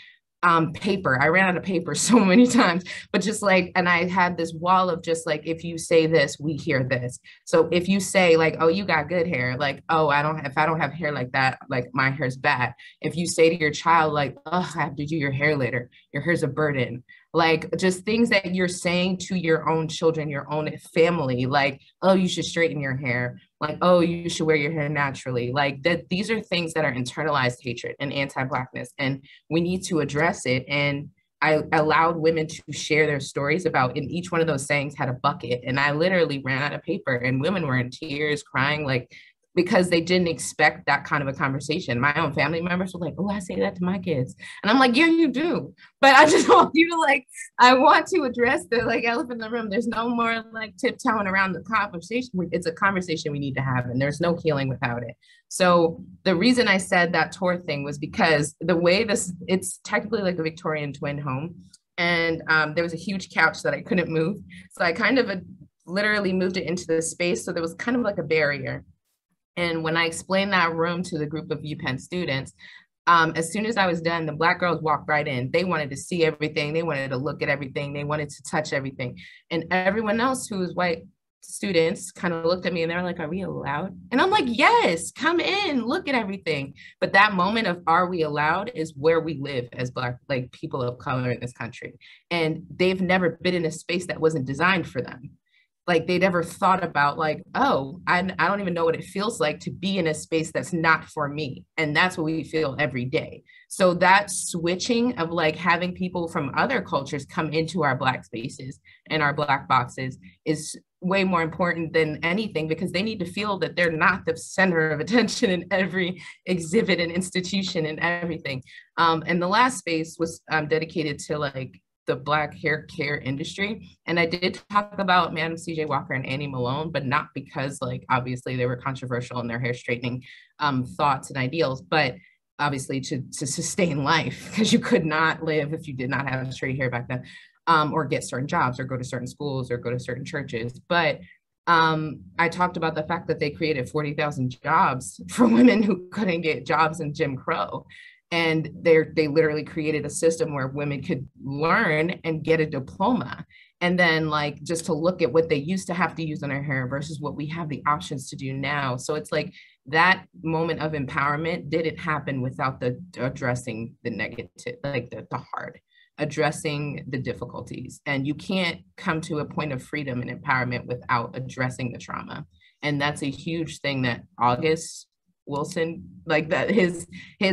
paper. I ran out of paper so many times, but just like, and I had this wall of just like, if you say this, we hear this. So if you say like, oh, you got good hair, like, oh, if I don't have hair like that, like my hair's bad. If you say to your child, like, oh, I have to do your hair later, your hair's a burden. Like just things that you're saying to your own children, your own family, like, oh, you should straighten your hair. Like, oh, you should wear your hair naturally. Like that, these are things that are internalized hatred and anti-Blackness, and we need to address it. And I allowed women to share their stories about, and each one of those sayings had a bucket. And I literally ran out of paper, and women were in tears, crying, like, because they didn't expect that kind of a conversation. My own family members were like, oh, I say that to my kids. And I'm like, yeah, you do. But I just want you to like, I want to address the like elephant in the room. There's no more like tiptoeing around the conversation. It's a conversation we need to have, and there's no healing without it. So the reason I said that tour thing was because the way it's technically like a Victorian twin home. And there was a huge couch that I couldn't move. So I kind of literally moved it into the space. So there was kind of like a barrier. And when I explained that room to the group of UPenn students, as soon as I was done, the Black girls walked right in. They wanted to see everything. They wanted to look at everything. They wanted to touch everything. And everyone else who was white students kind of looked at me and they were like, are we allowed? And I'm like, yes, come in, look at everything. But that moment of are we allowed is where we live as Black, like people of color in this country. And they've never been in a space that wasn't designed for them. Like they never thought about like, oh, I don't even know what it feels like to be in a space that's not for me. And that's what we feel every day. So that switching of like having people from other cultures come into our Black spaces and our Black boxes is way more important than anything, because they need to feel that they're not the center of attention in every exhibit and institution and everything. And the last space was dedicated to like the Black hair care industry. And I did talk about Madam C.J. Walker and Annie Malone, but not because like, obviously they were controversial in their hair straightening thoughts and ideals, but obviously to sustain life, because you could not live if you did not have straight hair back then, or get certain jobs or go to certain schools or go to certain churches. But I talked about the fact that they created 40,000 jobs for women who couldn't get jobs in Jim Crow. And they literally created a system where women could learn and get a diploma. And then like, just to look at what they used to have to use on their hair versus what we have the options to do now. So it's like that moment of empowerment didn't happen without the addressing the negative, like the hard, addressing the difficulties. And you can't come to a point of freedom and empowerment without addressing the trauma. And that's a huge thing that August Wilson, like that his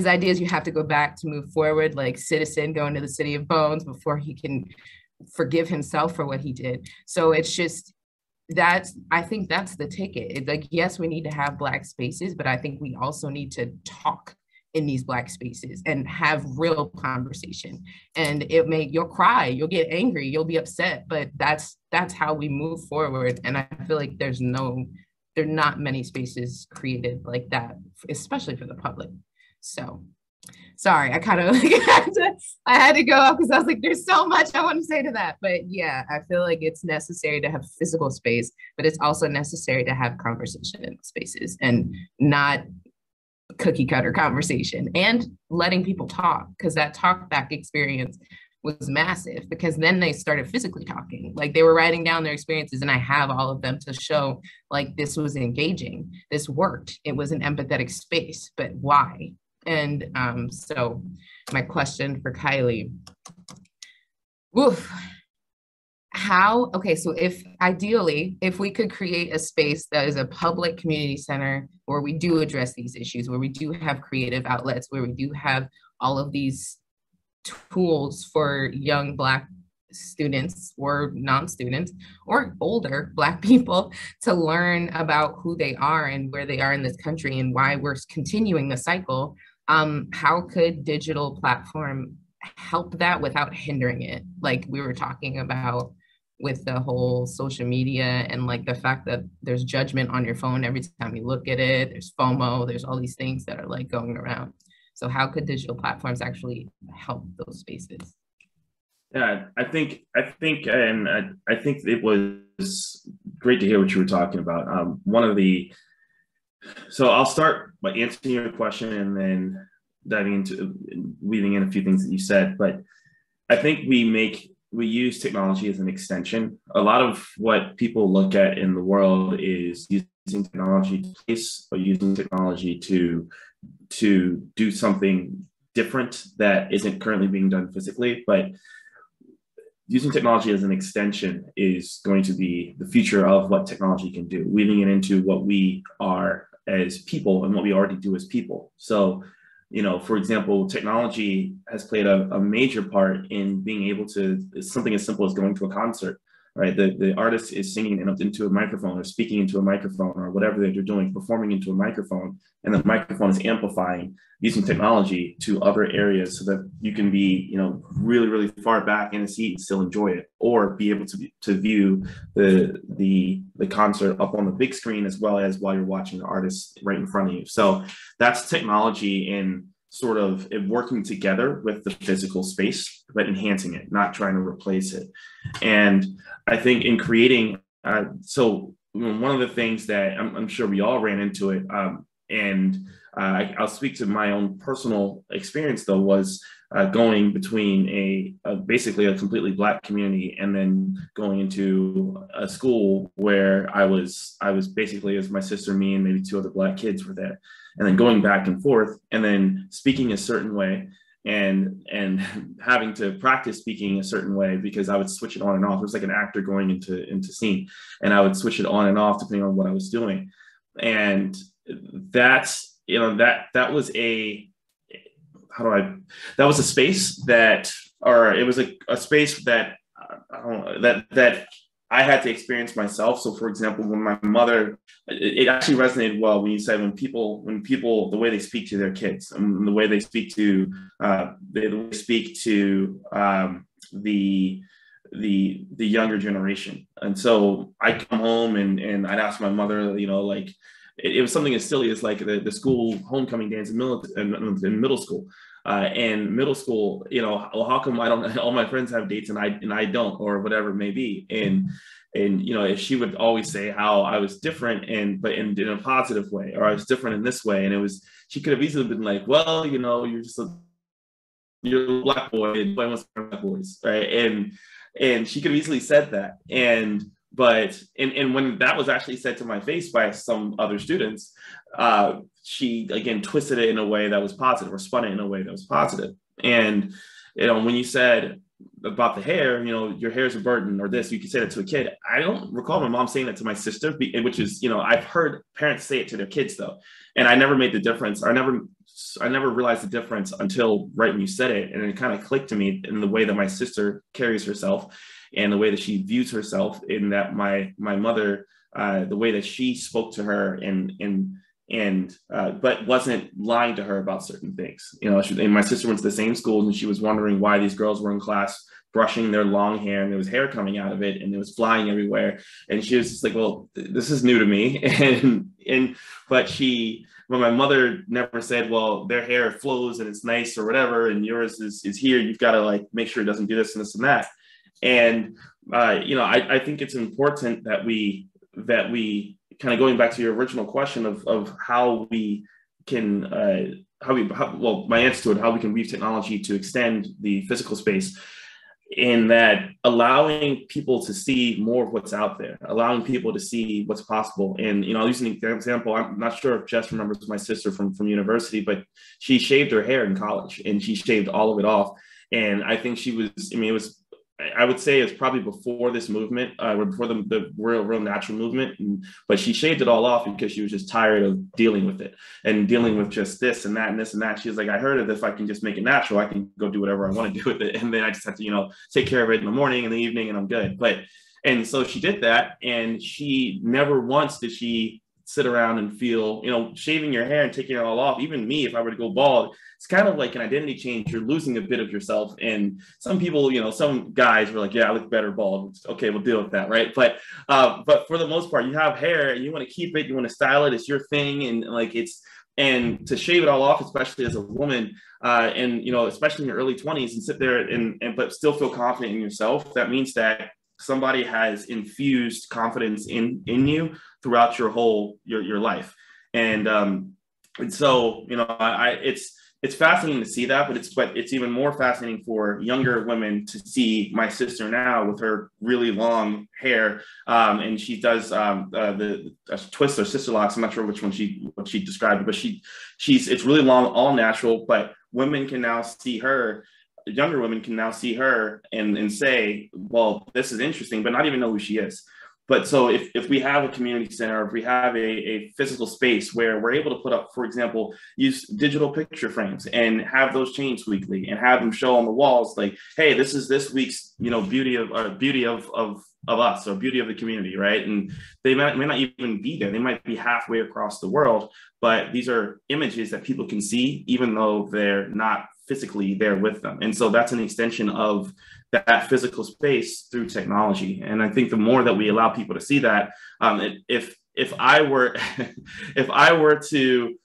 ideas, you have to go back to move forward, like Citizen going to the City of Bones before he can forgive himself for what he did. So it's just, I think that's the ticket. It's like, yes, we need to have Black spaces, but I think we also need to talk in these Black spaces and have real conversation. And you'll cry, you'll get angry, you'll be upset, but that's how we move forward. And I feel like there are not many spaces created like that, especially for the public. So sorry, I kind of like I had to go up because I was like, there's so much I want to say to that. But yeah, I feel like it's necessary to have physical space, but it's also necessary to have conversation in spaces and not cookie cutter conversation, and letting people talk, because that talk back experience was massive, because then they started physically talking, like they were writing down their experiences, and I have all of them to show like this was engaging, this worked, it was an empathetic space, but why? And so my question for Kylie, so if ideally, if we could create a space that is a public community center where we do address these issues, where we do have creative outlets, where we do have all of these tools for young Black students or non-students or older Black people to learn about who they are and where they are in this country and why we're continuing the cycle, how could digital platform help that without hindering it? Like we were talking about with the whole social media and like the fact that there's judgment on your phone every time you look at it, there's FOMO, there's all these things that are like going around. So how could digital platforms actually help those spaces? Yeah, I think it was great to hear what you were talking about. So I'll start by answering your question and then weaving in a few things that you said, but I think we use technology as an extension. A lot of what people look at in the world is using technology to place, or using technology to do something different that isn't currently being done physically. But using technology as an extension is going to be the future of what technology can do, weaving it into what we are as people and what we already do as people. So, for example, technology has played a major part in being able to, something as simple as going to a concert, right? The artist is singing into a microphone, or speaking into a microphone, or whatever they're doing, performing into a microphone, and the microphone is amplifying using technology to other areas so that you can be, really, really far back in a seat and still enjoy it, or be able to view the concert up on the big screen, as well as while you're watching the artist right in front of you. So that's technology in sort of working together with the physical space, but enhancing it, not trying to replace it. And I think in creating, one of the things that I'm sure we all ran into it, I'll speak to my own personal experience though, was going between basically a completely Black community, and then going into a school where I was basically, as my sister, me, and maybe 2 other Black kids were there, and then going back and forth, and then speaking a certain way, and having to practice speaking a certain way, because I would switch it on and off. It was like an actor going into scene, and I would switch it on and off depending on what I was doing. And that's, that was that was a space that, or it was a space that that I had to experience myself. So for example, when my mother, it actually resonated well when you said when people, the way they speak to their kids, and the way they speak to, the younger generation. And so I come home and I'd ask my mother, it was something as silly as like the school homecoming dance in middle school. And middle school, how come all my friends have dates and I don't, or whatever it may be. And she would always say how I was different, but in a positive way, or I was different in this way. And she could have easily been like, well, you're a Black boy, and boy wants to be Black boys, right? And she could have easily said that. But when that was actually said to my face by some other students, she again twisted it in a way that was positive, or spun it in a way that was positive. And when you said about the hair, your hair is a burden, or this, you could say that to a kid. I don't recall my mom saying that to my sister, which is, I've heard parents say it to their kids though, and I never made the difference. I never realized the difference until right when you said it, and it kind of clicked to me in the way that my sister carries herself, and the way that she views herself, in that my mother, the way that she spoke to her, but wasn't lying to her about certain things. And my sister went to the same school, and she was wondering why these girls were in class brushing their long hair, and there was hair coming out of it, and it was flying everywhere. And she was just like, well, this is new to me. But my mother never said, well, their hair flows and it's nice or whatever, and yours is here. You've got to make sure it doesn't do this and this and that. And, I think it's important that we kind of, going back to your original question of how we can, my answer to it, how we can weave technology to extend the physical space, in that allowing people to see more of what's out there, allowing people to see what's possible. And, I'll use an example. I'm not sure if Jess remembers my sister from university, but she shaved her hair in college, and she shaved all of it off. And I think I would say it's probably before this movement, or before the real natural movement. But she shaved it all off because she was just tired of dealing with it, and dealing with just this and that and this and that. She was like, I heard that if I can just make it natural, I can go do whatever I want to do with it. And then I just have to, take care of it in the morning and the evening, and I'm good. And so she did that, and she never once did she sit around and feel, shaving your hair and taking it all off. Even me, if I were to go bald, it's kind of like an identity change. You're losing a bit of yourself. And some people, some guys were like, yeah, I look better bald. Okay, we'll deal with that, right? But for the most part, you have hair and you want to keep it, you want to style it, it's your thing. And to shave it all off, especially as a woman, especially in your early 20s, and sit there but still feel confident in yourself, that means that somebody has infused confidence in you throughout your whole your life. And so, it's fascinating to see that, but it's even more fascinating for younger women to see my sister now with her really long hair, and she does the twist or sister locks. I'm not sure which one what she described, but it's really long, all natural. But women can now see her. Younger women can now see her and say, well, this is interesting, but not even know who she is. But so if we have a community center, if we have a physical space where we're able to put up, for example, use digital picture frames and have those change weekly and have them show on the walls, like, hey, this is this week's, beauty of us, or beauty of the community, right? And they may not even be there. They might be halfway across the world, but these are images that people can see, even though they're not physically there with them. And so that's an extension of that physical space through technology. And I think the more that we allow people to see that, if I were to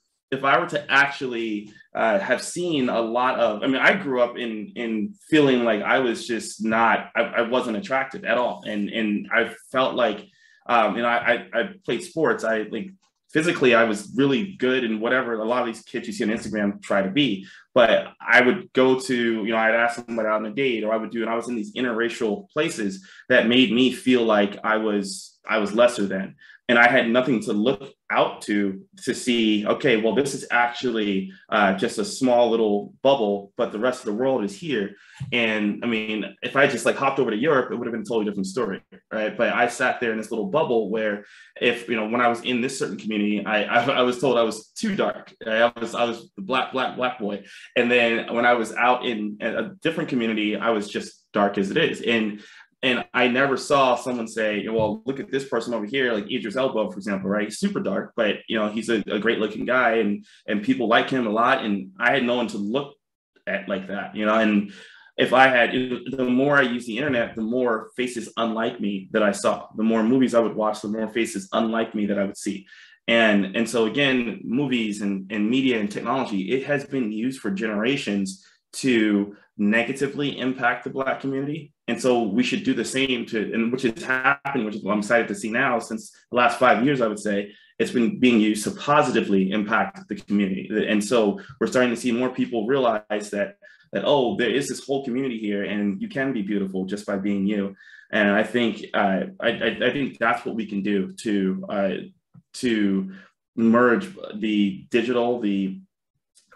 actually have seen a lot of, I grew up in feeling like I was just not, I wasn't attractive at all. And I felt like, I played sports. Physically, I was really good in whatever a lot of these kids you see on Instagram try to be. But I would go to, I'd ask somebody out on a date, or I was in these interracial places that made me feel like I was lesser than. And I had nothing to look out to see, okay, well, this is actually just a small little bubble, but the rest of the world is here. And if I just hopped over to Europe, it would have been a totally different story, right? But I sat there in this little bubble where when I was in this certain community, I was told I was too dark. I was the black boy. And then when I was out in a different community, I was just dark as it is. And I never saw someone say, well, look at this person over here, like Idris Elba, for example, right? He's super dark, but he's a great looking guy, and people like him a lot. And I had no one to look at like that, and if I had, the more I used the internet, the more faces unlike me that I saw. The more movies I would watch, the more faces unlike me that I would see. And so again, movies and media and technology, it has been used for generations to negatively impact the Black community. And so we should do the same which is happening, which is what I'm excited to see now. Since the last 5 years, I would say, it's been being used to positively impact the community. And so we're starting to see more people realize that oh, there is this whole community here, and you can be beautiful just by being you. And I think I think that's what we can do to merge the digital, the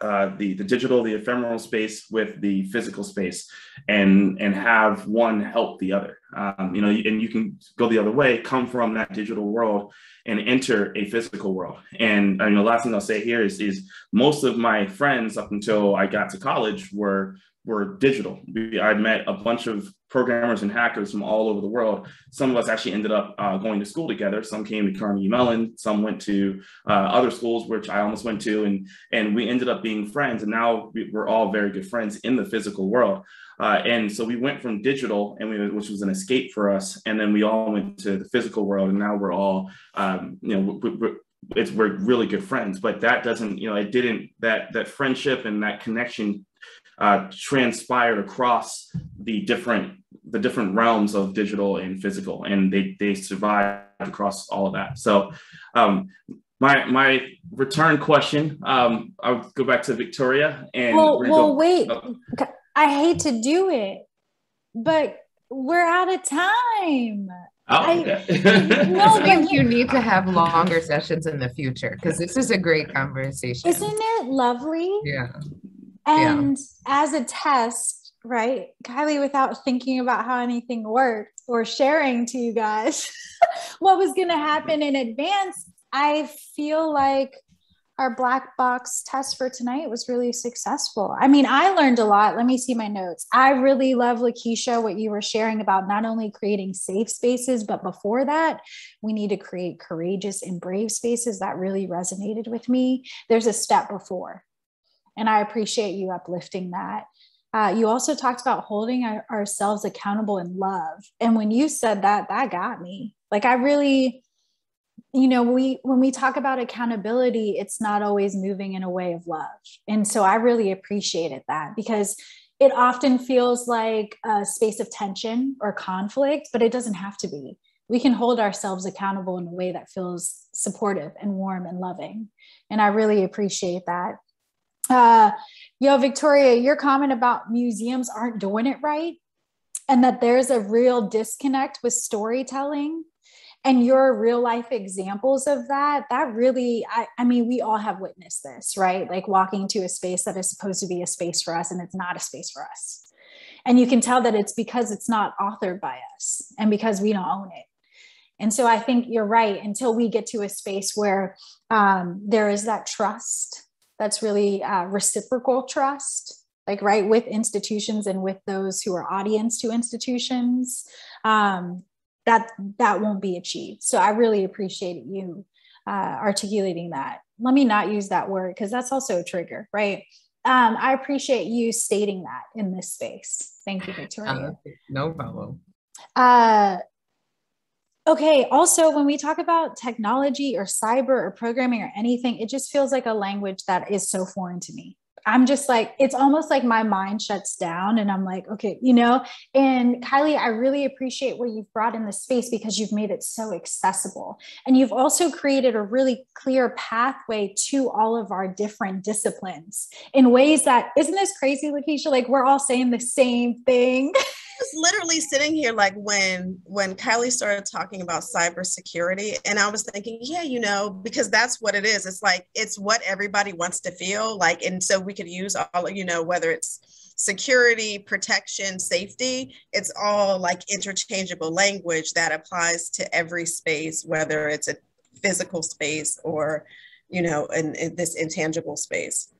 ephemeral space with the physical space, and have one help the other. And you can go the other way, come from that digital world and enter a physical world. And the last thing I'll say here is most of my friends up until I got to college were digital. I met a bunch of programmers and hackers from all over the world. Some of us actually ended up going to school together. Some came to Carnegie Mellon, some went to other schools, which I almost went to, and we ended up being friends. And now we're all very good friends in the physical world. And so we went from digital, which was an escape for us, and then we all went to the physical world, and now we're all, we're really good friends. But that doesn't, it didn't, that friendship and that connection transpired across the different realms of digital and physical, and they survived across all of that. So my return question, I'll go back to Victoria. And wait, I hate to do it, but we're out of time. Oh, okay. I think you need to have longer sessions in the future, because this is a great conversation. Isn't it lovely? Yeah. And as a test, right, Kylie, without thinking about how anything worked or sharing to you guys what was going to happen in advance, I feel like our black box test for tonight was really successful. I learned a lot. Let me see my notes. I really love, LaKeisha, what you were sharing about not only creating safe spaces, but before that, we need to create courageous and brave spaces. That really resonated with me. There's a step before. And I appreciate you uplifting that. You also talked about holding ourselves accountable in love. And when you said that, that got me. I really, when we talk about accountability, it's not always moving in a way of love. And so I really appreciated that, because it often feels like a space of tension or conflict, but it doesn't have to be. We can hold ourselves accountable in a way that feels supportive and warm and loving. And I really appreciate that. Victoria, your comment about museums aren't doing it right and that there's a real disconnect with storytelling and your real life examples of that really, I mean, we all have witnessed this, right? Like walking into a space that is supposed to be a space for us and it's not a space for us. And you can tell that it's because it's not authored by us and because we don't own it. And so I think you're right. Until we get to a space where there is that trust, that's really reciprocal trust, like, right, with institutions and with those who are audience to institutions, that won't be achieved. So I really appreciate you articulating that. Let me not use that word because that's also a trigger, right? I appreciate you stating that in this space. Thank you, Victoria. No problem. Okay. Also, when we talk about technology or cyber or programming or anything, it just feels like a language that is so foreign to me. I'm just like, it's almost like my mind shuts down and I'm like, okay, and Kylie, I really appreciate what you've brought in this space because you've made it so accessible. And you've also created a really clear pathway to all of our different disciplines in ways that, isn't this crazy, LaKeisha? Like we're all saying the same thing. I was literally sitting here like when Kylie started talking about cybersecurity, and I was thinking, yeah, because that's what it is. It's like, it's what everybody wants to feel like. And so we could use all, whether it's security, protection, safety, it's all like interchangeable language that applies to every space, whether it's a physical space or, in this intangible space.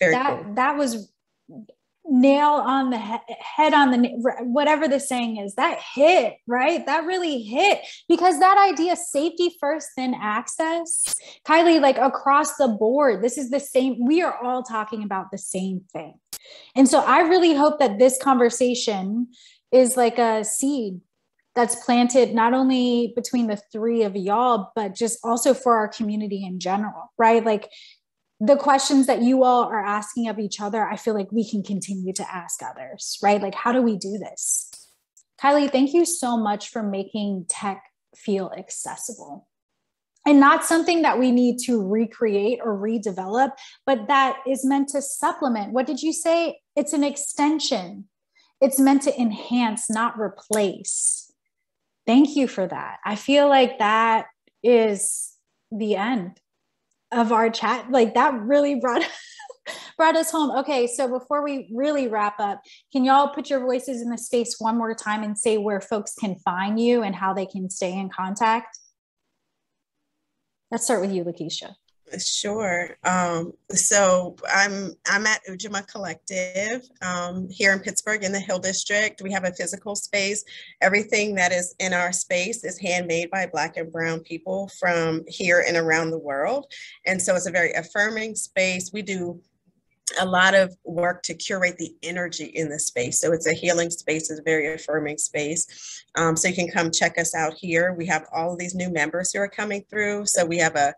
Very cool. That was nail on the head on the whatever the saying is, that hit, right? That really hit, because that idea, safety first, then access, Kylie, like across the board, this is the same. We are all talking about the same thing. And so I really hope that this conversation is like a seed that's planted not only between the three of y'all, but just also for our community in general, right? Like the questions that you all are asking of each other, I feel like we can continue to ask others, right? Like, how do we do this? Kylie, thank you so much for making tech feel accessible and not something that we need to recreate or redevelop, but that is meant to supplement. What did you say? It's an extension. It's meant to enhance, not replace. Thank you for that. I feel like that is the end of our chat. Like that really brought us home. Okay, so before we really wrap up, can y'all put your voices in the space one more time and say where folks can find you and how they can stay in contact? Let's start with you, LaKeisha. Sure. So I'm at Ujima Collective here in Pittsburgh in the Hill District. We have a physical space. Everything that is in our space is handmade by Black and Brown people from here and around the world. And so it's a very affirming space. We do a lot of work to curate the energy in the space. So it's a healing space, it's a very affirming space. So you can come check us out here. We have all of these new members who are coming through. So we have a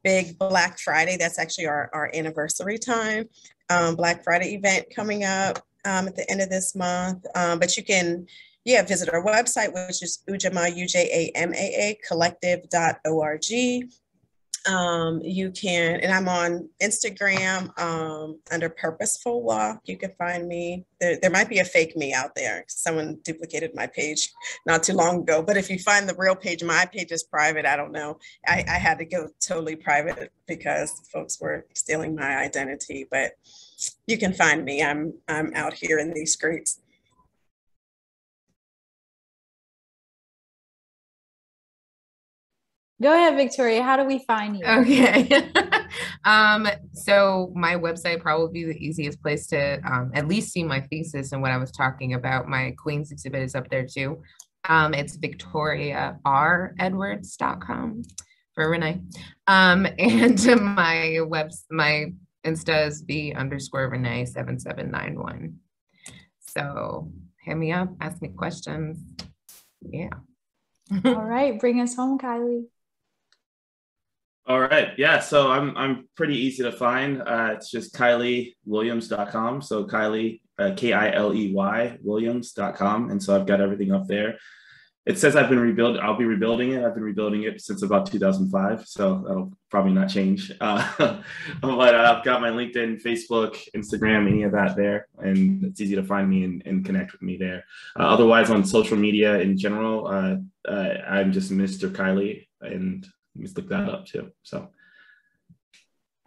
big Black Friday. That's actually our anniversary time. Black Friday event coming up at the end of this month. But you can, visit our website, which is UJAMAA collective.org. You can, and I'm on Instagram under Purposeful Walk. You can find me. There might be a fake me out there. Someone duplicated my page not too long ago. But if you find the real page, my page is private. I don't know. I had to go totally private because folks were stealing my identity. But you can find me. I'm out here in these streets. Go ahead, Victoria. How do we find you? Okay. So my website probably be the easiest place to at least see my thesis and what I was talking about. My Queens exhibit is up there too. It's victoriaredwards.com for Renee. And my Insta is B_Renee7791. So hit me up, ask me questions. Yeah. All right. Bring us home, Kylie. All right. Yeah. So I'm pretty easy to find. It's just KyleyWilliams.com. So Kylie, Kiley, Williams.com. And so I've got everything up there. It says I've been I'll be rebuilding it. I've been rebuilding it since about 2005, so that'll probably not change. But I've got my LinkedIn, Facebook, Instagram, any of that there, and it's easy to find me and connect with me there. Otherwise, on social media in general, I'm just Mr. Kylie, and just look that up too. So.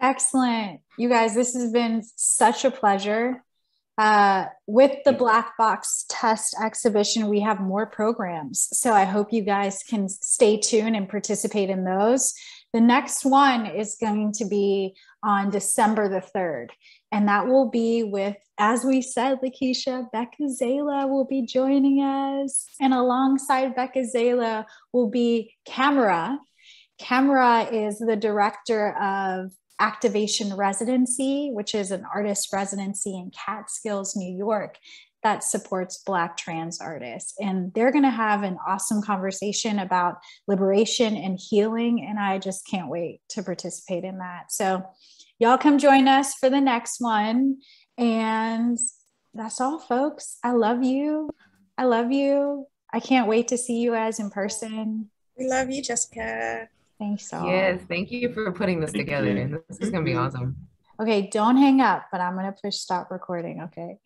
Excellent. You guys, this has been such a pleasure. With the Black Box Test exhibition, we have more programs. So I hope you guys can stay tuned and participate in those. The next one is going to be on December the 3rd. And that will be with, as we said, LaKeisha, Becca Zala will be joining us. And alongside Becca Zala will be Camera. Camera is the director of Activation Residency, which is an artist residency in Catskills, New York, that supports Black trans artists. And they're going to have an awesome conversation about liberation and healing. And I just can't wait to participate in that. So y'all come join us for the next one. And that's all, folks. I love you. I love you. I can't wait to see you guys in person. We love you, Jessica. Thanks all. Yes, thank you for putting this together. This is going to be awesome. Okay, don't hang up, but I'm going to push stop recording, okay?